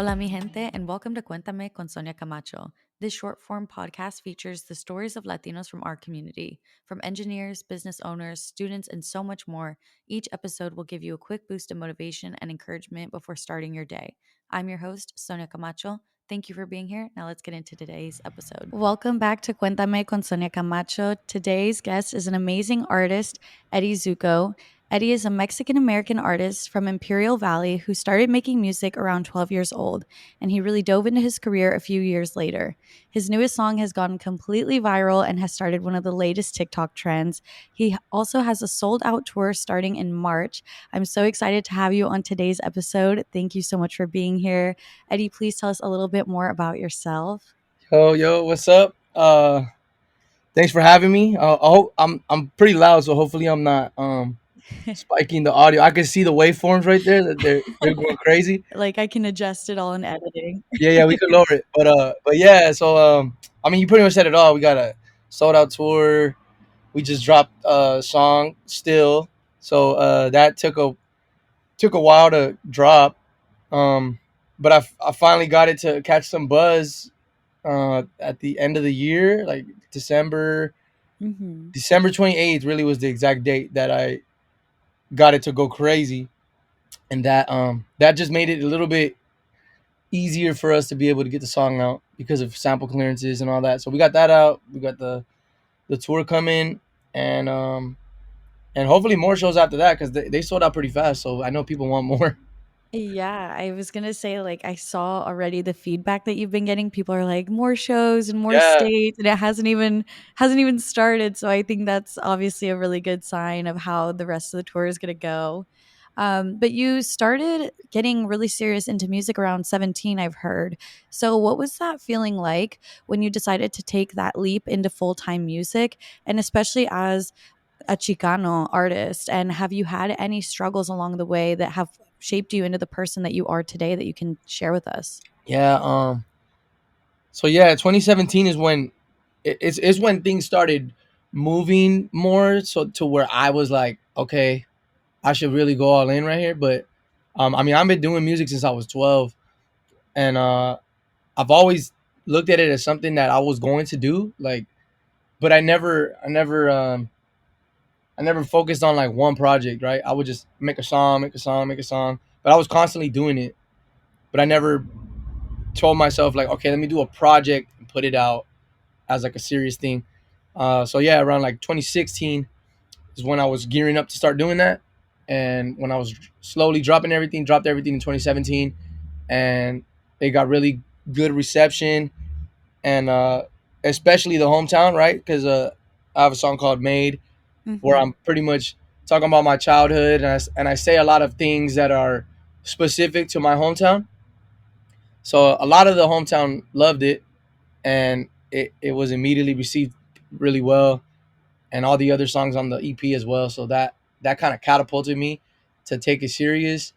Hola, mi gente, and welcome to Cuéntame con Sonia Camacho. This short form podcast features the stories of Latinos from our community, from engineers, business owners, students, and so much more. Each episode will give you a quick boost of motivation and encouragement before starting your day. I'm your host, Sonia Camacho. Thank you for being here. Now let's get into today's episode. Welcome back to Cuéntame con Sonia Camacho. Today's guest is an amazing artist, Eddie Zuko. Eddie is a Mexican American artist from Imperial Valley who started making music around 12 years old, and he really dove into his career a few years later. His newest song has gone completely viral and has started one of the latest TikTok trends. He also has a sold out tour starting in March. I'm so excited to have you on today's episode. Thank you so much for being here. Eddie, please tell us a little bit more about yourself. Yo, what's up? Thanks for having me. I hope I'm pretty loud, so hopefully I'm not spiking the audio. I can see the waveforms right there that they're going crazy. Like I can adjust it all in editing. Yeah, we could lower it, but yeah. So I mean, you pretty much said it all. We got a sold out tour. We just dropped a song still, so that took a while to drop. But I finally got it to catch some buzz at the end of the year, like December Mhm. December 28th really was the exact date that I got it to go crazy, and that just made it a little bit easier for us to be able to get the song out because of sample clearances and all that. So we got that out. We got the tour coming, and and hopefully more shows after that because they sold out pretty fast. So I know people want more. Yeah, I was gonna say, like, I saw already the feedback that you've been getting. People are like, more shows and more Yeah, states, and it hasn't even started. So I think that's obviously a really good sign of how the rest of the tour is gonna go. But you started getting really serious into music around 17, I've heard. So what was that feeling like when you decided to take that leap into full-time music, and especially as a Chicano artist? And have you had any struggles along the way that have shaped you into the person that you are today that you can share with us? yeah. So yeah, 2017 is when it's when things started moving more. So to where I was like, okay, I should really go all in right here. But I mean, I've been doing music since I was 12, and I've always looked at it as something that I was going to do. Like, but I never focused on like one project. Right? I would just make a song, make a song, make a song. But I was constantly doing it. But I never told myself like, okay, let me do a project and put it out as like a serious thing. So yeah, around like 2016 is when I was gearing up to start doing that, and when I was slowly dropped everything in 2017, and they got really good reception, and especially the hometown, right? Because I have a song called "Made," where Mhm. I'm pretty much talking about my childhood, and I say a lot of things that are specific to my hometown. So a lot of the hometown loved it, and it was immediately received really well, and all the other songs on the EP as well. So that kind of catapulted me to take it serious,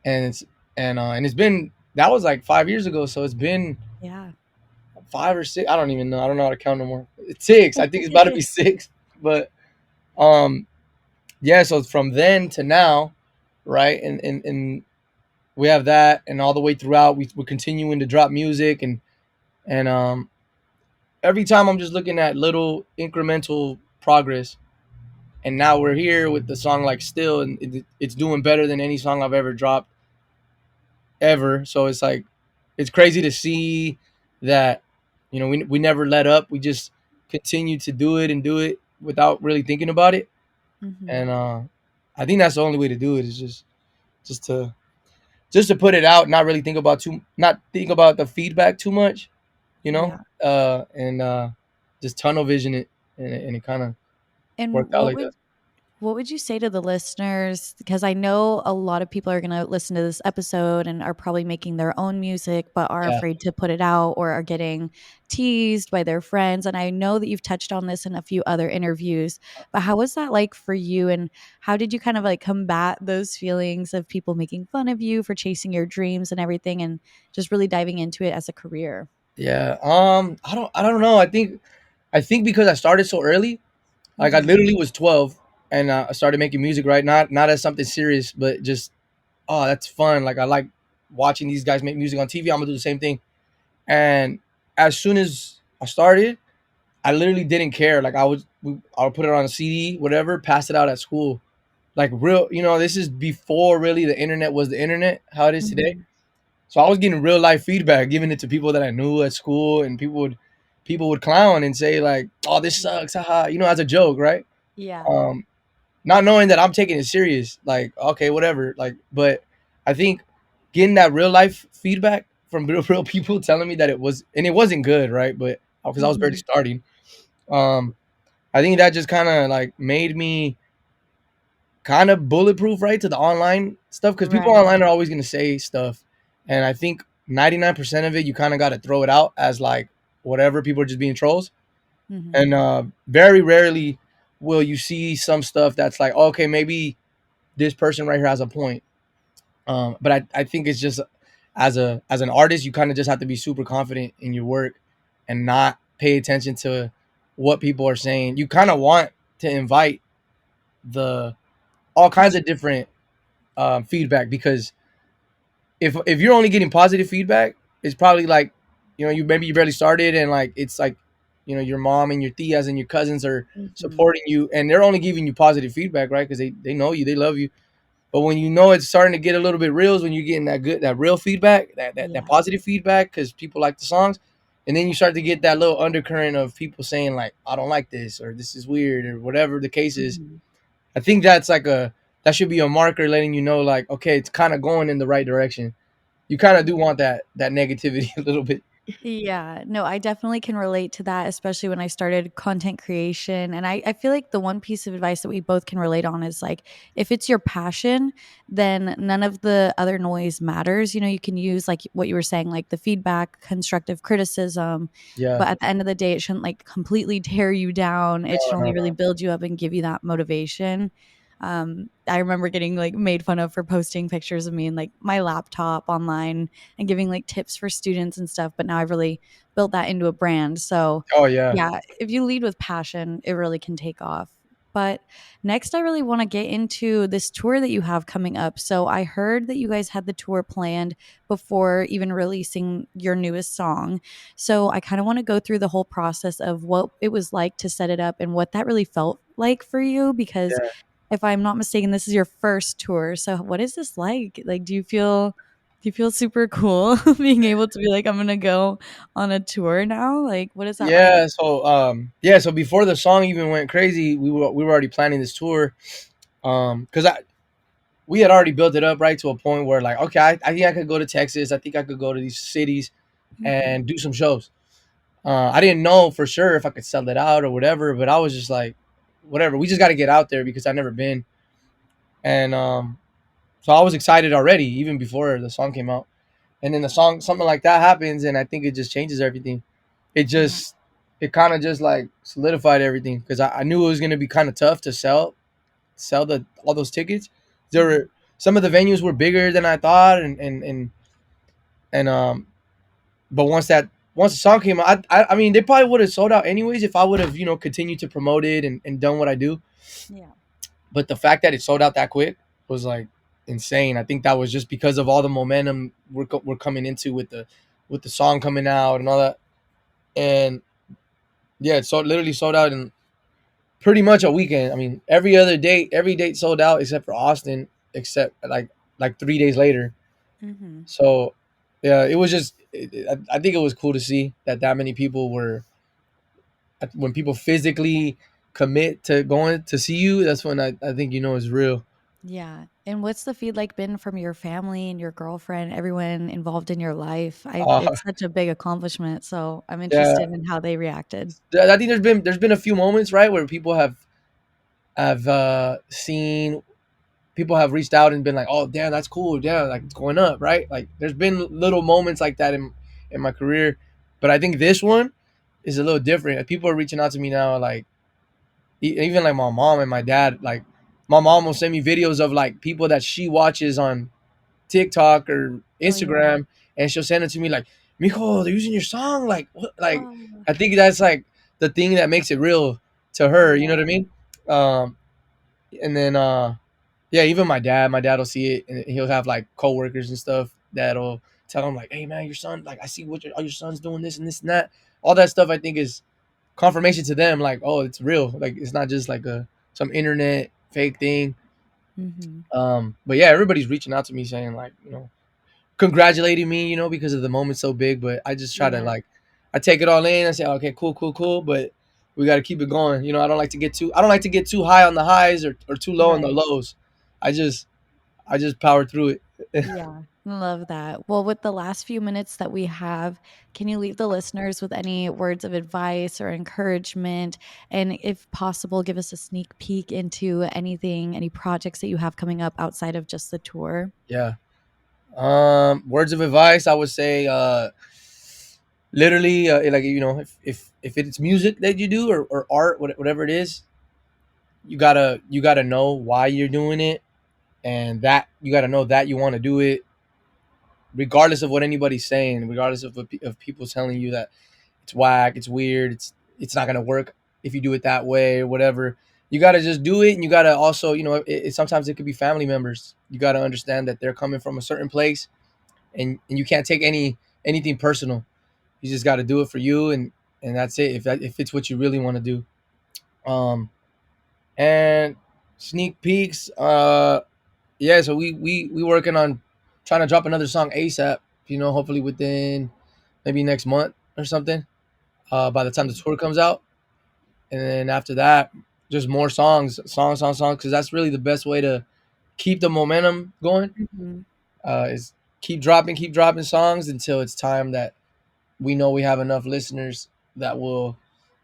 and it's been that was like 5 years ago, so it's been Yeah. 5 or 6. I don't even know. I don't know how to count no more. It's six. I think it's about to be six. But um, yeah. So from then to now, right, and we have that, and all the way throughout, we're continuing to drop music, and every time I'm just looking at little incremental progress. And now we're here with the song like Still, and it's doing better than any song I've ever dropped ever. So it's like it's crazy to see that, we never let up. We just continue to do it and do it without really thinking about it. Mhm. And I think that's the only way to do it is just to just to put it out, not think about the feedback too much, you know, Yeah. and just tunnel vision it, and it kind of And worked out like that. what would you say to the listeners? Because I know a lot of people are going to listen to this episode and are probably making their own music, but are Yeah, afraid to put it out or are getting teased by their friends. And I know that you've touched on this in a few other interviews, but how was that like for you? And how did you kind of like combat those feelings of people making fun of you for chasing your dreams and everything and just really diving into it as a career? yeah. I don't know. I think because I started so early, like I Hmm. literally was 12, and I started making music, right? Not as something serious, but just, oh, that's fun. Like I like watching these guys make music on TV. I'm gonna do the same thing. And as soon as I started, I literally didn't care. Like I would put it on a CD, whatever, pass it out at school. Like real, this is before really the internet was the internet, how it is today. Mhm. So I was getting real life feedback, giving it to people that I knew at school, and people would clown and say like, "Oh, this Yeah. sucks," haha, as a joke, right? Yeah. Um, Not knowing that I'm taking it serious, like, okay, whatever, like, but I think getting that real life feedback from real people telling me that it wasn't good, right? But because I was barely Mhm. starting, um, I think that just kind of like made me kind of bulletproof, right, to the online stuff, because people Right. online are always going to say stuff, and I think 99% of it you kind of got to throw it out as like whatever, people are just being trolls. Mhm. And very rarely will you see some stuff that's like, okay, maybe this person right here has a point. But I think it's just, as an artist, you kind of just have to be super confident in your work and not pay attention to what people are saying. You kind of want to invite the all kinds of different feedback, because if you're only getting positive feedback, it's probably like, you barely started, and like it's like, your mom and your tias and your cousins are Mhm. supporting you, and they're only giving you positive feedback, right? Because they know you, they love you. But when you know it's starting to get a little bit real is when you're getting that real feedback, that Yeah. positive feedback, because people like the songs, and then you start to get that little undercurrent of people saying like, I don't like this, or this is weird, or whatever the case is. Mhm. I think that should be a marker letting you know like, okay, it's kind of going in the right direction. You kind of do want that negativity a little bit. Yeah, no, I definitely can relate to that, especially when I started content creation. And I feel like the one piece of advice that we both can relate on is like, if it's your passion, then none of the other noise matters. You can use like what you were saying, like the feedback, constructive criticism. Yeah. But at the end of the day, it shouldn't like completely tear you down. It should No, only no, really no. build you up and give you that motivation. I remember getting like made fun of for posting pictures of me and like my laptop online and giving like tips for students and stuff. But now I've really built that into a brand. So, Oh yeah. yeah, if you lead with passion, it really can take off. But next, I really want to get into this tour that you have coming up. So, I heard that you guys had the tour planned before even releasing your newest song. So, I kind of want to go through the whole process of what it was like to set it up and what that really felt like for you. Because Yeah. if I'm not mistaken, this is your first tour. So what is this like? Like, do you feel super cool being able to be like, I'm gonna go on a tour now? Like, what is that like? So before the song even went crazy, we were already planning this tour. Because I we had already built it up right to a point where like, okay, I think I could go to Texas. I think I could go to these cities Mhm. and do some shows. I didn't know for sure if I could sell it out or whatever, but I was just like, whatever. We just got to get out there because I never been, and so I was excited already even before the song came out. And then the song, something like that happens, and I think it just changes everything. It Yeah. just, it kind of just like solidified everything, because I knew it was gonna be kind of tough to sell the all those tickets. There Mhm. were some of the venues were bigger than I thought, and but once the song came out, I mean they probably would have sold out anyways if I would have continued to promote it and done what I do. Yeah. But the fact that it sold out that quick was like insane. I think that was just because of all the momentum we're coming into with the song coming out and all that. And yeah, it literally sold out in pretty much a weekend. I mean, every date sold out except for Austin, except like 3 days later. Mhm. So yeah, it was just. I think it was cool to see that many people were, when people physically commit to going to see you. That's when I think it's real. Yeah. And what's the feed like been from your family and your girlfriend, everyone involved in your life? Uh, It's such a big accomplishment. So I'm yeah, interested in how they reacted. I think there's been a few moments, right, where people have seen, people have reached out and been like, oh damn, that's cool, yeah, like it's going up, right? Like there's been little moments like that in my career, but I think this one is a little different. People are reaching out to me now, like even like my mom and my dad. Like my mom will send me videos of like people that she watches on TikTok or Oh yeah. Instagram, and she'll send it to me like, Mijo, they're using your song. Like, what? Like, Oh, I think that's like the thing that makes it real to her. You know what I yeah. mean? Um, and then, yeah, even my dad will see it, and he'll have like coworkers and stuff. that'll tell them like, hey man, your son, like I see what your son's doing this and this and that. All that stuff I think is confirmation to them, like, oh, it's real. Like it's not just like a some internet fake thing. Hmm. But yeah, everybody's reaching out to me saying like, congratulating me, because of the moment so big. But I just try to Yeah. like, I take it all in. I say, okay, cool, cool, cool. But we got to keep it going. I don't like to get too high on the highs or too low on the Right. lows. I just, I just power through it. Yeah, love that. Well, with the last few minutes that we have, can you leave the listeners with any words of advice or encouragement? And if possible, give us a sneak peek into anything, any projects that you have coming up outside of just the tour. Yeah. Words of advice, I would say, literally, like if it's music that you do or art, whatever it is, you gotta know why you're doing it, and that you gotta know that you want to do it, regardless of what anybody's saying, regardless of people telling you that it's whack, it's weird, it's not gonna work if you do it that way or whatever. You gotta just do it, and you gotta also, sometimes it could be family members. You gotta understand that they're coming from a certain place, and you can't take anything personal. You just gotta do it for you, and that's it. If it's what you really want to do. And sneak peeks. Yeah. So we working on trying to drop another song ASAP. Hopefully within maybe next month or something. By the time the tour comes out, and then after that, just more songs, because that's really the best way to keep the momentum going. Mhm. Is keep dropping songs until it's time that we know we have enough listeners that will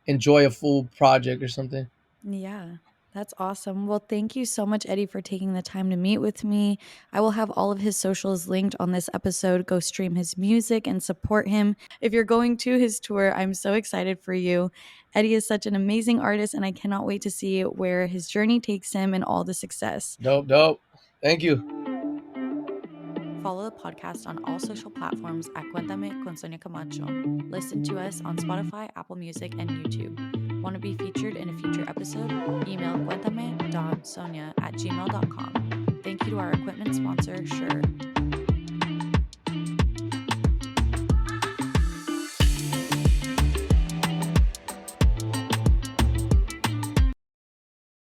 enjoy a full project or something. Yeah, that's awesome. Well, thank you so much, Eddie, for taking the time to meet with me. I will have all of his socials linked on this episode. Go stream his music and support him. If you're going to his tour, I'm so excited for you. Eddie is such an amazing artist, and I cannot wait to see where his journey takes him and all the success. Dope, dope. Thank you. Follow the podcast on all social platforms at Cuéntame con Sonia Camacho. Listen to us on Spotify, Apple Music, and YouTube. Want to be featured in a future episode? Email cuéntame.sonia@gmail.com. Thank you to our equipment sponsor, Shure.